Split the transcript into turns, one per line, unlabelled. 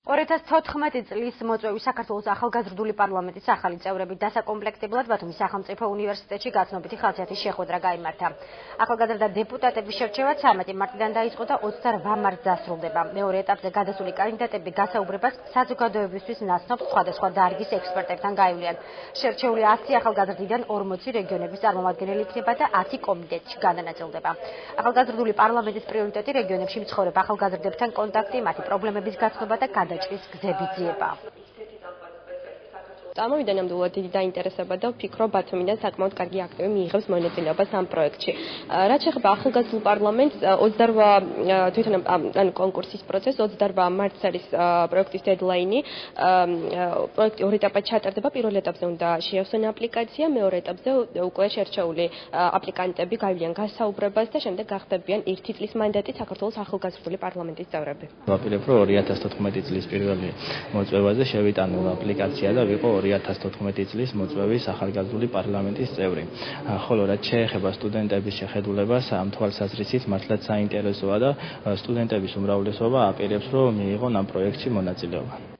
2014 წლის მოწვევის საქართველოს ახალგაზრდული პარლამენტის ახალი წევრები დასაკომპლექტებლად ბათუმის სახელმწიფო უნივერსიტეტში გაცნობიტი ხალხის შეხვედრა გაიმართა. ახალგაზრდა დეპუტატების შერჩევა 13 მარტიდან დაიწყო და 28 მარტს დასრულდება. მეორე ეტაპზე გადასული კანდიდატები გასაუბრებას საზოგადოებისთვის ნაცნობ სხვადასხვა დარგის ექსპერტებთან გაივლიან. შერჩეული 100 ახალგაზრდიდან 40 რეგიონების წარმომადგენელი იქნება და 10 კომიტეტში განანაწილდება. ახალგაზრდული პარლამენტის პრიორიტეტი რეგიონებში მცხოვრებ ახალგაზრდებთან კონტაქტი, მათი პრობლემების გაცნობა და გადაჭრის გზების ძიება.
Წამოვიდა ნამდვილად დიდი დაინტერესება და ვფიქრობ ბათუმიდან საკმაოდ კარგი აქტივი მიიღებს მონაწილეობას ამ პროექტში. რაც შეეხება ახალგაზრდულ პარლამენტს 28 თვითონ ან კონკურსის პროცესს 28 მარტს არის პროექტის დედლაინი. პროექტი ორ ეტაპად ჩატარდება. პირველ ეტაპზე უნდა შეავსონ აპლიკაცია, მეორე ეტაპზე უკვე შერჩეული აპლიკანტები გაივლიან გასაუბრებას და შემდეგ გახდებიან 1 წლის მანდატით საქართველოს ახალგაზრდული პარლამენტის წევრები.
ვაპირებ, რომ 2014 წლის პირველი მოწვევაზე შევიტანო აპლიკაცია და ვიყო 2014 წლის მოწვევის ახალგაზრდული პარლამენტის წევრი. ხოლო რაც შეეხება სტუდენტების შეხედულებას, ამ თვალსაზრისით მართლაც საინტერესოა და სტუდენტების უმრავლესობა აპირებს, რომ მიიღონ ამ პროექტში მონაწილეობა.